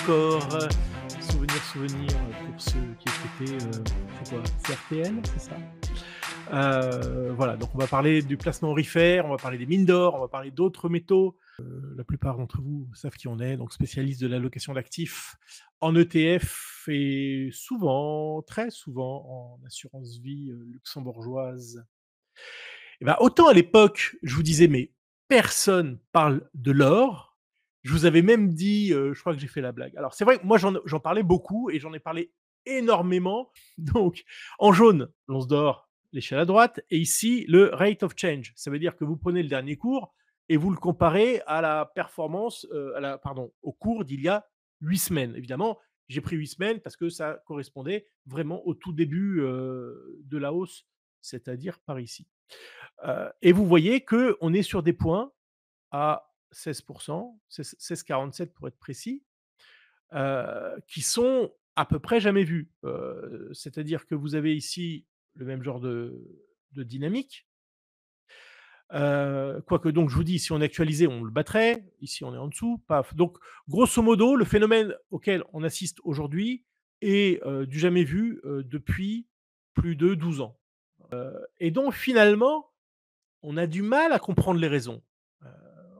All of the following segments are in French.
encore, souvenir, pour ceux qui écoutaient, c'est quoi? CRTL, c'est ça? Voilà, donc on va parler du placement aurifère, on va parler des mines d'or, on va parler d'autres métaux. La plupart d'entre vous savent qui on est, donc spécialiste de l'allocation d'actifs en ETF et souvent, très souvent en assurance vie, luxembourgeoise. Et bah, autant à l'époque, je vous disais: «Mais personne parle de l'or». Je vous avais même dit, je crois que j'ai fait la blague. Alors c'est vrai que moi j'en parlais beaucoup et j'en ai parlé énormément. Donc en jaune, l'once d'or, l'échelle à droite et ici le rate of change. Ça veut dire que vous prenez le dernier cours et vous le comparez à la performance, au cours d'il y a 8 semaines. Évidemment, j'ai pris 8 semaines parce que ça correspondait vraiment au tout début, de la hausse, c'est-à-dire par ici. Et vous voyez qu'on est sur des points à 16%, 16,47 pour être précis, qui sont à peu près jamais vus. C'est-à-dire que vous avez ici le même genre de dynamique. Quoique donc je vous dis, si on actualisait, on le battrait. Ici, on est en dessous, paf. Donc grosso modo, le phénomène auquel on assiste aujourd'hui est, du jamais vu, depuis plus de 12 ans. Et donc finalement, on a du mal à comprendre les raisons. Heu,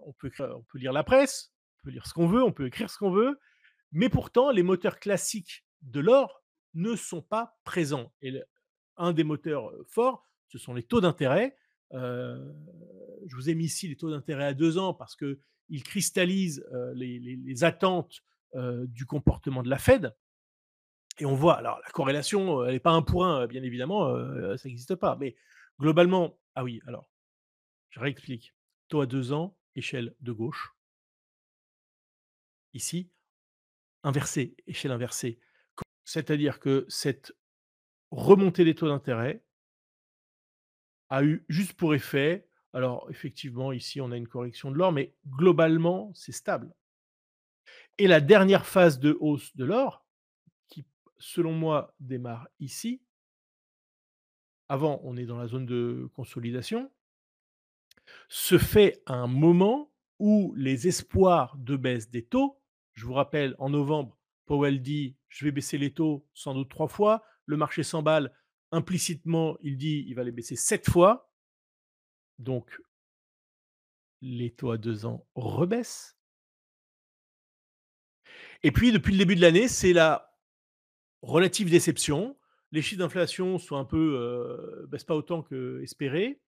on peut lire la presse, on peut lire ce qu'on veut, on peut écrire ce qu'on veut, mais pourtant les moteurs classiques de l'or ne sont pas présents et un des moteurs, forts, ce sont les taux d'intérêt. Heu, je vous ai mis ici les taux d'intérêt à 2 ans parce qu'ils cristallisent, les attentes, du comportement de la Fed et on voit alors la corrélation, elle n'est pas un pour un, bien évidemment, ça n'existe pas, mais globalement ah oui, alors je réexplique. Taux à 2 ans, échelle de gauche. Ici, inversé, échelle inversée. C'est-à-dire que cette remontée des taux d'intérêt a eu juste pour effet alors effectivement, ici, on a une correction de l'or, mais globalement, c'est stable. Et la dernière phase de hausse de l'or, qui, selon moi, démarre ici. Avant, on est dans la zone de consolidation, se fait à un moment où les espoirs de baisse des taux, je vous rappelle, en novembre, Powell dit: «Je vais baisser les taux sans doute 3 fois». Le marché s'emballe, implicitement, il dit: «Il va les baisser 7 fois». Donc les taux à 2 ans rebaissent et puis depuis le début de l'année, c'est la relative déception. Les chiffres d'inflation sont un peu, baissent pas autant qu'espéré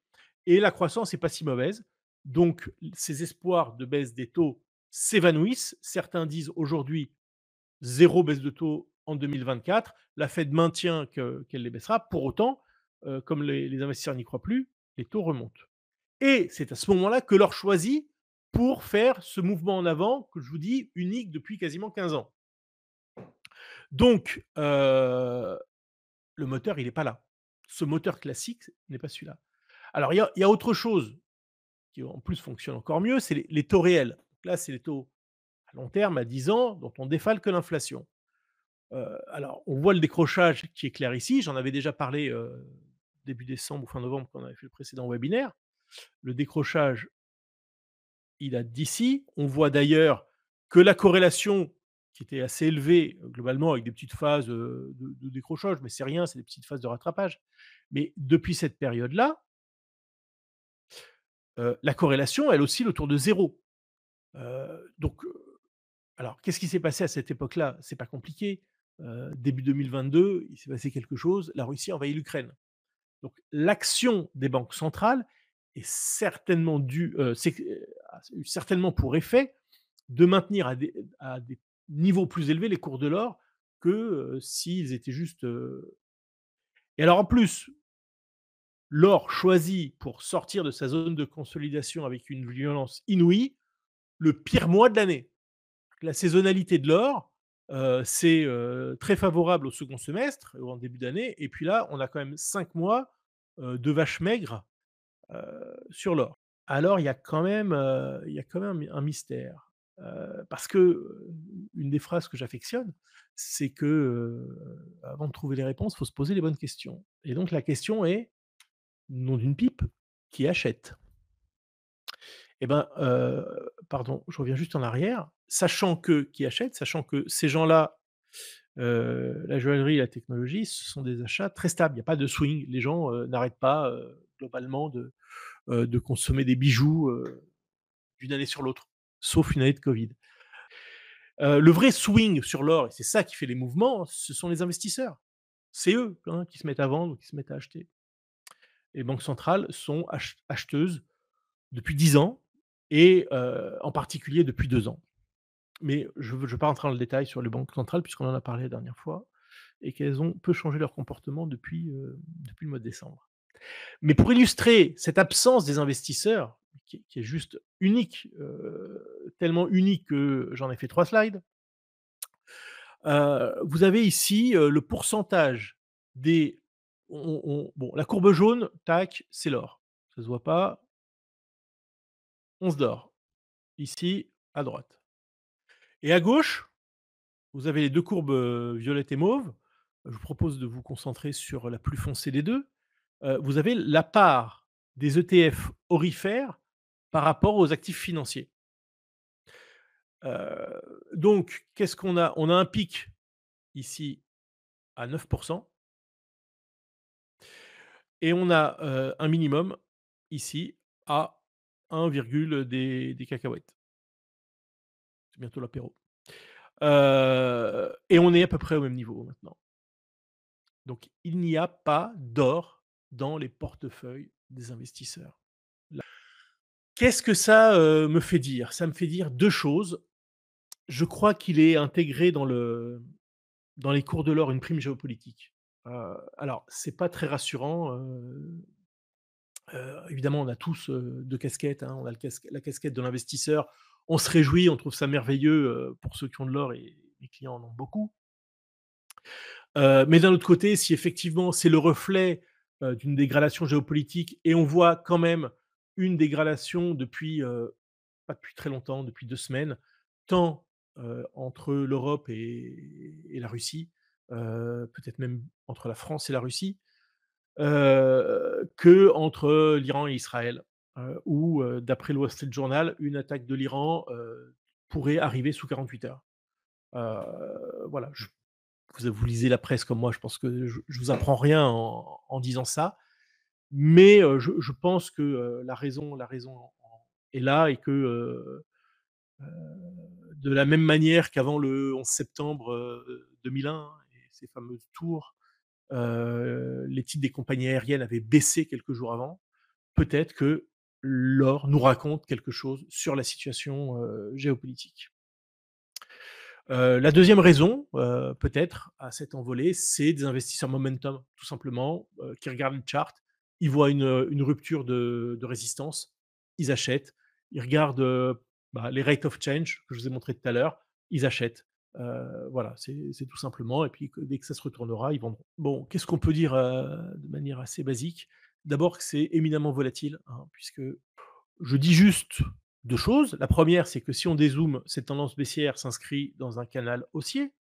et la croissance est pas si mauvaise. Donc ces espoirs de baisse des taux s'évanouissent. Certains disent aujourd'hui zéro baisse de taux en 2024. La Fed maintient qu'elle les baissera. Pour autant, comme les investisseurs n'y croient plus, les taux remontent. Et c'est à ce moment-là que l'or choisit pour faire ce mouvement en avant que je vous dis unique depuis quasiment 15 ans. Donc, le moteur, il n'est pas là. Ce moteur classique n'est pas celui-là. Alors, il y a autre chose qui, en plus, fonctionne encore mieux, c'est les taux réels. Donc là, c'est les taux à long terme, à 10 ans, dont on défale que l'inflation. Alors, on voit le décrochage qui est clair ici. J'en avais déjà parlé début décembre ou fin novembre quand on avait fait le précédent webinaire. Le décrochage, il date d'ici. On voit d'ailleurs que la corrélation qui était assez élevée, globalement, avec des petites phases de décrochage, mais c'est rien, c'est des petites phases de rattrapage. Mais depuis cette période-là, la corrélation, elle oscille autour de zéro. Donc, alors qu'est-ce qui s'est passé à cette époque-là? C'est pas compliqué. Début 2022, il s'est passé quelque chose, la Russie a envahi l'Ukraine. Donc l'action des banques centrales est certainement due, a eu certainement pour effet de maintenir à des niveaux plus élevés les cours de l'or que, s'ils étaient juste, et alors en plus, l'or choisit pour sortir de sa zone de consolidation avec une violence inouïe, le pire mois de l'année. La saisonnalité de l'or, c'est, très favorable au second semestre ou en début d'année et puis là, on a quand même 5 mois, de vaches maigres, sur l'or. Alors il y a quand même un mystère, parce que, une des phrases que j'affectionne, c'est que, avant de trouver les réponses, il faut se poser les bonnes questions et donc la question est: «Nom d'une pipe, qui achète?» Et ben, pardon, je reviens juste en arrière, sachant que qui achètent, sachant que ces gens-là, la joaillerie, la technologie, ce sont des achats très stables. Il y a pas de swing. Les gens, n'arrêtent pas, globalement de consommer des bijoux, d'une année sur l'autre, sauf une année de covid. Le vrai swing sur l'or et c'est ça qui fait les mouvements, ce sont les investisseurs. C'est eux, hein, qui se mettent à vendre ou qui se mettent à acheter. Les banques centrales sont acheteuses depuis 10 ans et en particulier depuis 2 ans. Mais je ne veux pas rentrer dans le détail sur les banques centrales puisqu'on en a parlé la dernière fois et qu'elles ont peu changé leur comportement depuis le mois de décembre. Mais pour illustrer cette absence des investisseurs qui est juste unique, tellement unique que j'en ai fait 3 slides. Vous avez ici, le pourcentage des bon, la courbe jaune, tac, c'est l'or. Ça se voit pas, once d'or, ici, à droite. Et à gauche, vous avez les 2 courbes, violette et mauve. Je vous propose de vous concentrer sur la plus foncée des 2. Vous avez la part des ETF orifères par rapport aux actifs financiers. Donc qu'est-ce qu'on a? On a un pic ici à 9 et on a, un minimum ici à 1 des cacahuètes. C'est bientôt l'apéro. Et on est à peu près au même niveau maintenant. Donc il n'y a pas d'or dans les portefeuilles des investisseurs. Là. Qu'est-ce que ça, me fait dire? Ça me fait dire 2 choses. Je crois qu'il est intégré dans les cours de l'or une prime géopolitique. Alors c'est pas très rassurant, évidemment, on a tous, 2 casquettes, hein. On a la casquette de l'investisseur. On se réjouit, on trouve ça merveilleux, pour ceux qui ont de l'or et mes clients en ont beaucoup. Mais d'un autre côté, si effectivement c'est le reflet, d'une dégradation géopolitique et on voit quand même une dégradation depuis, pas depuis très longtemps, depuis 2 semaines, tant, entre l'Europe et la Russie, peut-être même entre la France et la Russie, qu'entre l'Iran et Israël, où, d'après le Wall Street Journal, une attaque de l'Iran, pourrait arriver sous 48 heures. Voilà, vous lisez la presse comme moi, je pense que je vous apprends rien en disant ça, mais je pense que, la raison est là et que, de la même manière qu'avant le 11 septembre, 2001 et ces fameuses tours, les titres des compagnies aériennes avaient baissé quelques jours avant. Peut-être que l'or nous raconte quelque chose sur la situation, géopolitique. La deuxième raison, peut-être, à cette envolée, c'est des investisseurs momentum, tout simplement, qui regardent le chart, ils voient une rupture de résistance, ils achètent. Ils regardent, les rates of change que je vous ai montré tout à l'heure, ils achètent. Voilà, c'est tout simplement et puis que dès que ça se retournera, ils vendront. Bon, qu'est-ce qu'on peut dire, de manière assez basique? D'abord que c'est éminemment volatile, hein, puisque je dis juste 2 choses. La première, c'est que si on dézoome, cette tendance baissière s'inscrit dans un canal haussier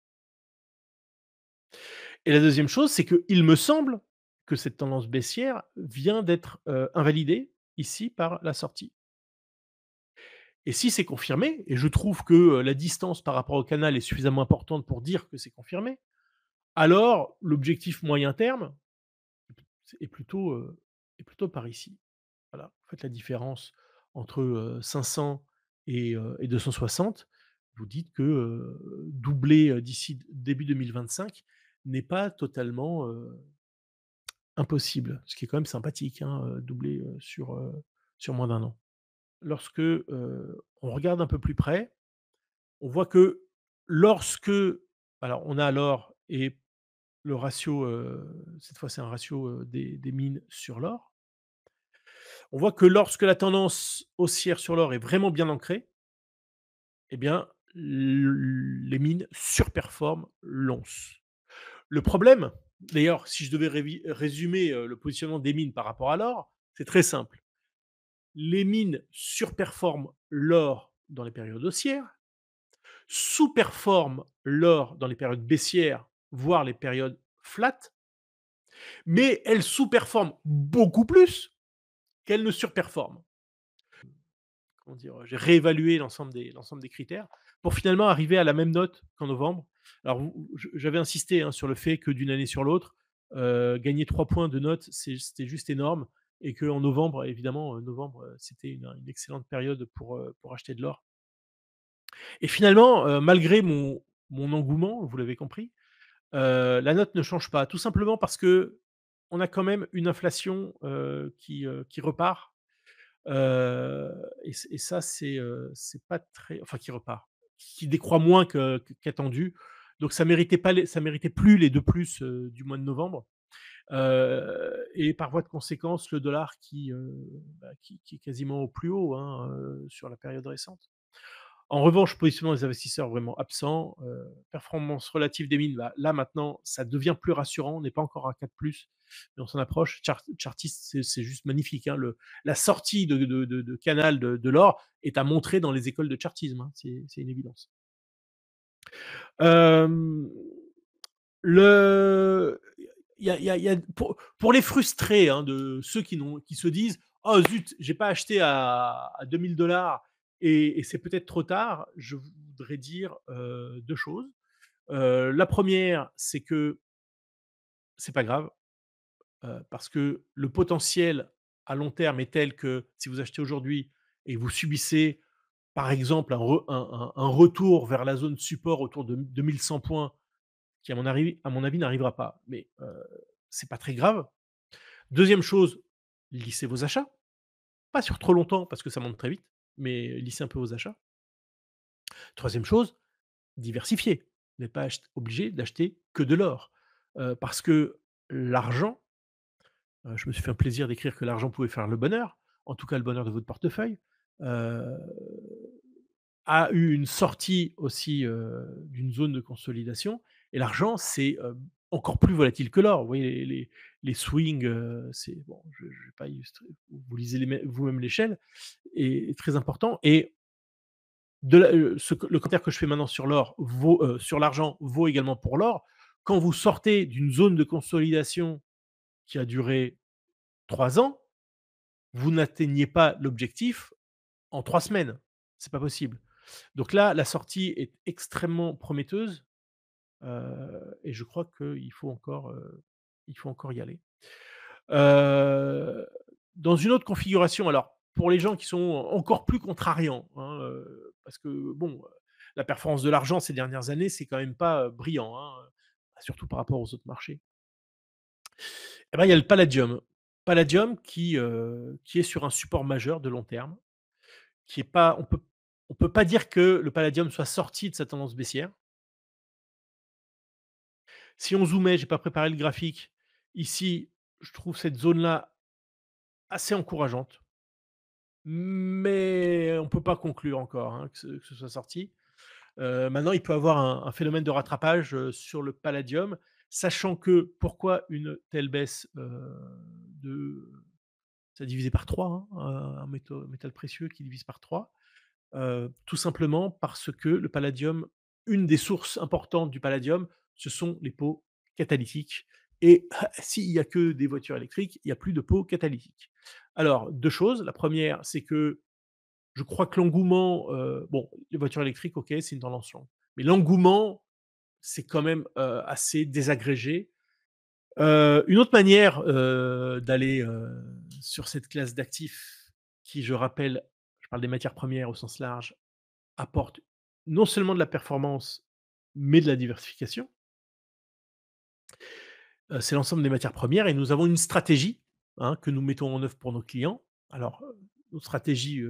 et la deuxième chose, c'est qu'il me semble que cette tendance baissière vient d'être, invalidée ici par la sortie et si c'est confirmé et je trouve que, la distance par rapport au canal est suffisamment importante pour dire que c'est confirmé, alors l'objectif moyen terme est plutôt, par ici. Voilà, vous faites la différence entre, 500 et 260. Vous dites que, doubler, d'ici début 2025 n'est pas totalement, impossible. Ce qui est quand même sympathique, hein, doubler, sur moins d'un an. Lorsque, on regarde un peu plus près, on voit que lorsque alors on a l'or et le ratio, cette fois c'est un ratio, des mines sur l'or. On voit que lorsque la tendance haussière sur l'or est vraiment bien ancrée, eh bien, les mines surperforment l'once. Le problème, d'ailleurs, si je devais résumer le positionnement des mines par rapport à l'or, c'est très simple. Les mines surperforment l'or dans les périodes haussières, sous-performent l'or dans les périodes baissières, voire les périodes flat, mais elles sous-performent beaucoup plus qu'elles ne surperforment. comment dire? J'ai réévalué l'ensemble des critères pour finalement arriver à la même note qu'en novembre. Alors j'avais insisté, hein, sur le fait que d'une année sur l'autre, gagner 3 points de note, c'était juste énorme et qu'en novembre, évidemment, novembre, c'était une excellente période pour acheter de l'or. Et finalement, malgré mon engouement, vous l'avez compris, la note ne change pas. Tout simplement parce qu'on a quand même une inflation, qui repart, et ça c'est pas très, enfin, qui repart, qui décroît moins qu'attendu. Donc ça méritait plus les 2 plus, du mois de novembre, et par voie de conséquence, le dollar qui est quasiment au plus haut, hein, sur la période récente. En revanche, positionnement des investisseurs vraiment absents, performance relative des mines, bah, là maintenant, ça devient plus rassurant. On n'est pas encore à 4+, mais on s'en approche. Chartiste, c'est juste magnifique, hein. La sortie de canal de l'or est à montrer dans les écoles de chartisme, hein, c'est une évidence. Hem, le il y a pour les frustrés, hein, de ceux qui se disent: «Oh zut, j'ai pas acheté à 2 000 $ et c'est peut-être trop tard», je voudrais dire, 2 choses. La première, c'est que c'est pas grave, parce que le potentiel à long terme est tel que si vous achetez aujourd'hui et vous subissez, par exemple, un retour vers la zone support autour de 2 100 points qui à mon avis n'arrivera pas, mais c'est pas très grave. Deuxième chose, lissez vos achats, pas sur trop longtemps parce que ça monte très vite, mais lissez un peu vos achats. Troisième chose, diversifiez. Vous n'êtes pas obligé d'acheter que de l'or, parce que l'argent, je me suis fait un plaisir d'écrire que l'argent pouvait faire le bonheur, en tout cas le bonheur de votre portefeuille, heu, a eu une sortie aussi, d'une zone de consolidation, et l'argent, c'est, encore plus volatile que l'or. Vous voyez les swings, c'est bon, je vais pas illustrer, vous lisez vous-même l'échelle, est très important, et le commentaire que je fais maintenant sur l'or vaut, sur l'argent vaut également pour l'or. Quand vous sortez d'une zone de consolidation qui a duré 3 ans, vous n'atteignez pas l'objectif en 3 semaines. C'est pas possible. Donc là, la sortie est extrêmement prometteuse, et je crois il faut encore y aller. Heu, Dans une autre configuration, alors pour les gens qui sont encore plus contrariants, hein, parce que bon, la performance de l'argent ces dernières années, c'est quand même pas, brillant, hein, surtout par rapport aux autres marchés. Et ben, il y a le palladium. Palladium qui est sur un support majeur de long terme, qui est pas on peut pas dire que le palladium soit sorti de sa tendance baissière. Si on zoomait, j'ai pas préparé le graphique, ici, je trouve cette zone-là assez encourageante, mais on peut pas conclure encore, hein, que ce soit sorti. Maintenant, il peut avoir un phénomène de rattrapage, sur le palladium, sachant que pourquoi une telle baisse, de ça divisé par 3, hein, un métal précieux qui divise par 3. Tout simplement parce que le palladium, une des sources importantes du palladium, ce sont les pots catalytiques, et s'il y a que des voitures électriques, il y a plus de pots catalytiques. Alors 2 choses, la première, c'est que je crois que l'engouement, bon, les voitures électriques, OK, c'est une tendance longue, mais l'engouement, c'est quand même, assez désagrégé. Une autre manière, d'aller, sur cette classe d'actifs qui, je rappelle, je parle des matières premières au sens large, apporte non seulement de la performance, mais de la diversification. C'est l'ensemble des matières premières, et nous avons une stratégie, hein, que nous mettons en œuvre pour nos clients. Alors, notre stratégie,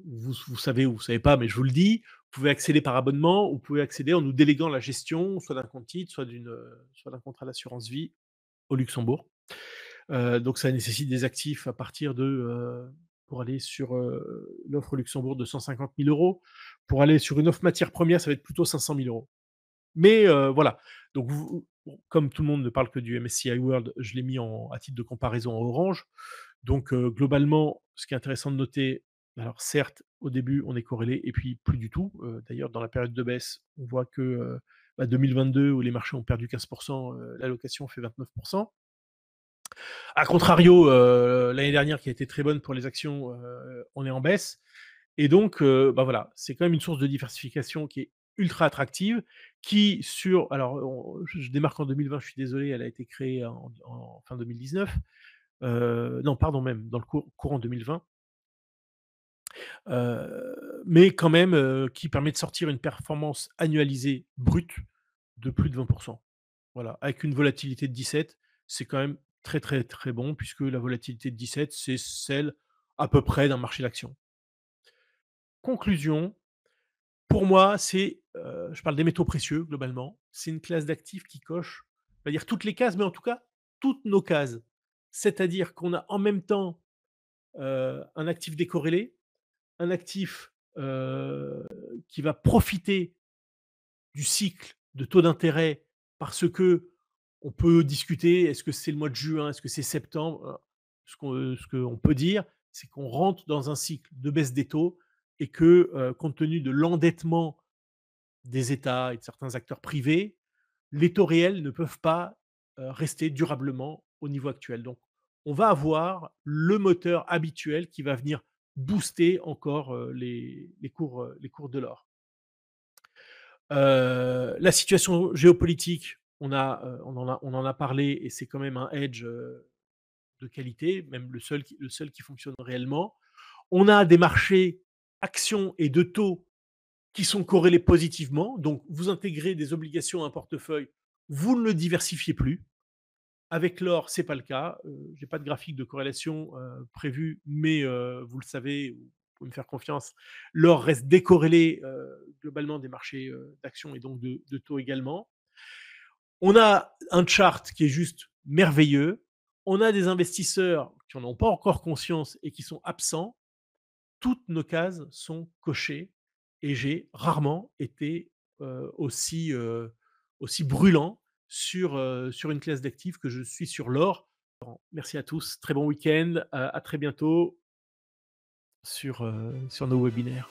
vous savez ou vous savez pas, mais je vous le dis, vous pouvez accéder par abonnement, ou vous pouvez accéder en nous déléguant la gestion, soit d'un compte titre, soit d'un contrat d'assurance vie au Luxembourg. Donc ça nécessite des actifs à partir de, pour aller sur, l'offre Luxembourg, de 150 000 €. Pour aller sur une offre matière première, ça va être plutôt 500 000 €. Mais voilà, donc bon, comme tout le monde ne parle que du MSCI World, je l'ai mis à titre de comparaison en orange. Donc globalement, ce qui est intéressant de noter, alors certes, au début, on est corrélé et puis plus du tout. D'ailleurs, dans la période de baisse, on voit que, 2022 où les marchés ont perdu 15, l'allocation fait 29. A contrario, l'année dernière qui a été très bonne pour les actions, on est en baisse. et donc bah, voilà, c'est quand même une source de diversification qui est ultra attractive, qui sur alors on je démarque en 2020, je suis désolé, elle a été créée en fin 2019, non pardon même, dans le courant 2020, mais quand même, qui permet de sortir une performance annualisée brute de plus de 20. Voilà, avec une volatilité de 17, c'est quand même très, très, très bon puisque la volatilité de 17, c'est celle à peu près d'un marché d'actions. Conclusion, pour moi, je parle des métaux précieux globalement, c'est une classe d'actifs qui coche, on va dire toutes les cases, mais en tout cas toutes nos cases. C'est-à-dire qu'on a en même temps, un actif décorrélé, un actif, qui va profiter du cycle de taux d'intérêt parce que on peut discuter, est-ce que c'est le mois de juin, est-ce que c'est septembre? Ce qu'on peut dire, c'est qu'on rentre dans un cycle de baisse des taux et que, compte tenu de l'endettement des États et de certains acteurs privés, les taux réels ne peuvent pas, rester durablement au niveau actuel. Donc on va avoir le moteur habituel qui va venir booster encore, les cours de l'or. La situation géopolitique, on en a parlé et c'est quand même un hedge, de qualité, même le seul qui fonctionne réellement. On a des marchés actions et de taux qui sont corrélés positivement, donc vous intégrez des obligations à un portefeuille, vous ne le diversifiez plus. Avec l'or, c'est pas le cas. J'ai pas de graphique de corrélation, prévu, mais vous le savez, vous pouvez me faire confiance, l'or reste décorrélé, globalement des marchés, d'actions et donc de taux également. On a un chart qui est juste merveilleux. On a des investisseurs qui en ont pas encore conscience et qui sont absents. Toutes nos cases sont cochées et j'ai rarement été, aussi brûlant sur une classe d'actifs que je suis sur l'or. Merci à tous, très bon week-end, à très bientôt sur nos webinaires.